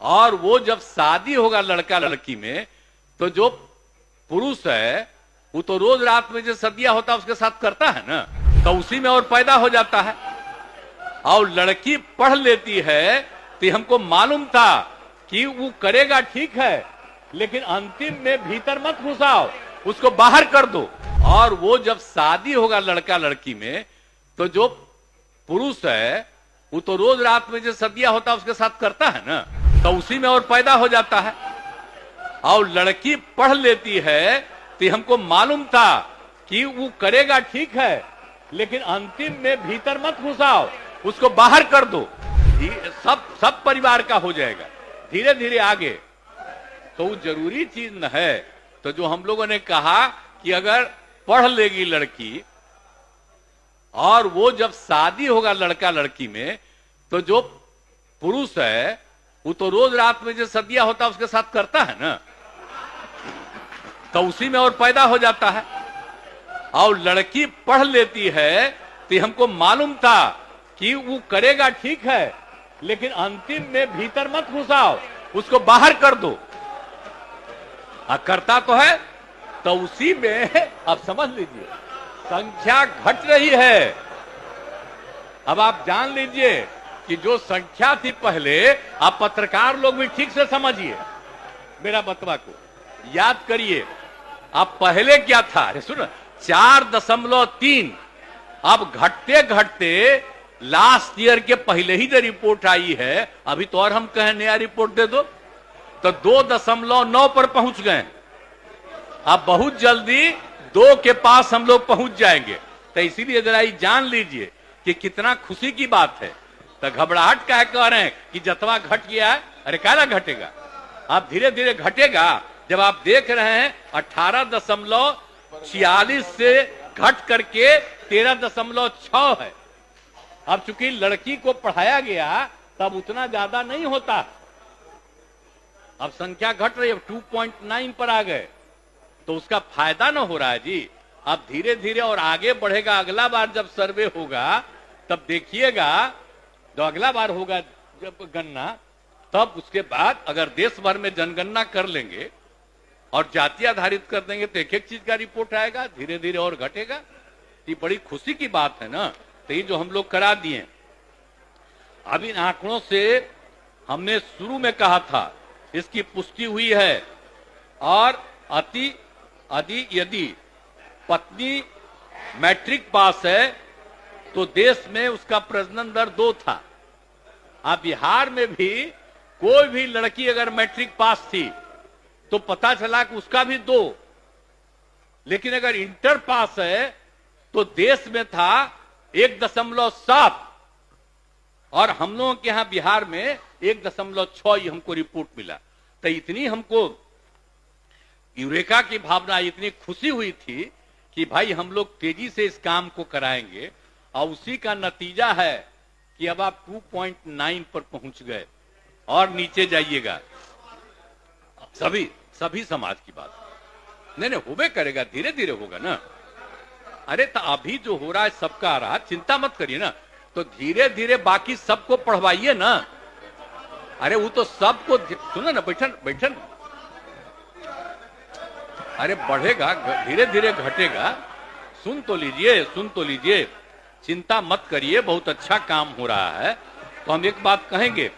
और वो जब शादी होगा लड़का लड़की में, तो जो पुरुष है वो तो रोज रात में जो सदिया होता है उसके साथ करता है ना, तो उसी में और पैदा हो जाता है। और लड़की पढ़ लेती है तो हमको मालूम था कि वो करेगा ठीक है, लेकिन अंतिम में भीतर मत घुसाओ, उसको बाहर कर दो। और वो जब शादी होगा लड़का लड़की में, तो जो पुरुष है वो तो रोज रात में जो सदिया होता है उसके साथ करता है ना, तो उसी में और पैदा हो जाता है। और लड़की पढ़ लेती है तो हमको मालूम था कि वो करेगा ठीक है, लेकिन अंतिम में भीतर मत घुसाओ, उसको बाहर कर दो। सब परिवार का हो जाएगा धीरे धीरे आगे। तो वो जरूरी चीज न है। तो जो हम लोगों ने कहा कि अगर पढ़ लेगी लड़की और वो जब शादी होगा लड़का लड़की में, तो जो पुरुष है वो तो रोज रात में जो सदिया होता है उसके साथ करता है ना, तो उसी में और पैदा हो जाता है। और लड़की पढ़ लेती है तो हमको मालूम था कि वो करेगा ठीक है, लेकिन अंतिम में भीतर मत घुसाओ, उसको बाहर कर दो। करता तो है, तो उसी में अब समझ लीजिए संख्या घट रही है। अब आप जान लीजिए कि जो संख्या थी पहले, आप पत्रकार लोग भी ठीक से समझिए मेरा बतवा को, याद करिए। अब पहले क्या था, अरे सुन, 4.3। अब घटते घटते लास्ट ईयर के पहले ही जो रिपोर्ट आई है, अभी तो और हम कहें नया रिपोर्ट दे दो, तो 2.9 पर पहुंच गए। अब बहुत जल्दी 2 के पास हम लोग पहुंच जाएंगे। तो इसीलिए जरा ये जान लीजिए कि कितना खुशी की बात है। तो घबराहट क्या कह रहे हैं कि जतवा घट गया है, अरे क्या घटेगा, अब धीरे धीरे घटेगा। जब आप देख रहे हैं 18.46 से घट करके 13.6 है। अब चूंकि लड़की को पढ़ाया गया तब उतना ज्यादा नहीं होता, अब संख्या घट रही है, 2.9 पर आ गए, तो उसका फायदा ना हो रहा है जी। अब धीरे धीरे और आगे बढ़ेगा। अगला बार जब सर्वे होगा तब देखिएगा, जो अगला बार होगा जब गणना, तब उसके बाद अगर देश भर में जनगणना कर लेंगे और जाति आधारित कर देंगे तो एक एक चीज का रिपोर्ट आएगा, धीरे धीरे और घटेगा। ये बड़ी खुशी की बात है ना। तो ये जो हम लोग करा दिए, अब इन आंकड़ों से हमने शुरू में कहा था, इसकी पुष्टि हुई है। और यदि पत्नी मैट्रिक पास है तो देश में उसका प्रजनन दर 2 था। अब बिहार में भी कोई भी लड़की अगर मैट्रिक पास थी तो पता चला कि उसका भी 2, लेकिन अगर इंटर पास है तो देश में था 1.7, और हम लोगों के यहां बिहार में 1.6 हमको रिपोर्ट मिला। तो इतनी हमको यूरेका की भावना, इतनी खुशी हुई थी कि भाई हम लोग तेजी से इस काम को कराएंगे। और उसी का नतीजा है कि अब आप 2.9 पर पहुंच गए और नीचे जाइएगा। सभी समाज की बात नहीं होबे करेगा, धीरे धीरे होगा ना। अरे तो अभी जो हो रहा है सबका आ रहा, चिंता मत करिए ना। तो धीरे धीरे बाकी सबको पढ़वाइए ना। अरे वो तो सबको सुनो ना, बैठन अरे बढ़ेगा, धीरे धीरे घटेगा। सुन तो लीजिए, चिंता मत करिए, बहुत अच्छा काम हो रहा है। तो हम एक बात कहेंगे